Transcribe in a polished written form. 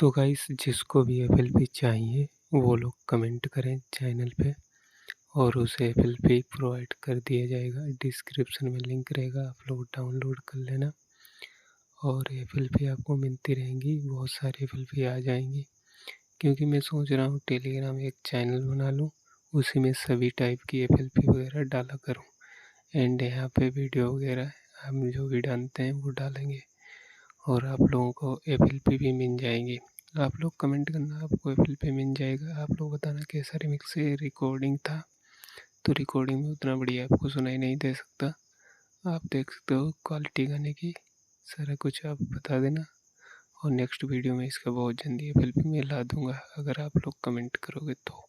तो गाइस जिसको भी एफएलपी चाहिए वो लोग कमेंट करें चैनल पे और उसे एफएलपी प्रोवाइड कर दिया जाएगा। डिस्क्रिप्शन में लिंक रहेगा, आप लोग डाउनलोड कर लेना और एफएलपी आपको मिलती रहेंगी। बहुत सारी एफएलपी आ जाएंगी क्योंकि मैं सोच रहा हूँ टेलीग्राम एक चैनल बना लूँ, उसी में सभी टाइप की एफएलपी वगैरह डाला करूँ एंड यहाँ पे वीडियो वगैरह हम जो भी डालते हैं वो डालेंगे और आप लोगों को एफएलपी भी मिल जाएगी। आप लोग कमेंट करना, आपको एफएलपी मिल जाएगा। आप लोग बताना कैसा रिमिक्स से रिकॉर्डिंग था। तो रिकॉर्डिंग में उतना बढ़िया आपको सुनाई नहीं दे सकता, आप देख सकते हो क्वालिटी गाने की, सारा कुछ आप बता देना और नेक्स्ट वीडियो में इसका बहुत जल्दी एफएलपी में ला दूँगा अगर आप लोग कमेंट करोगे तो।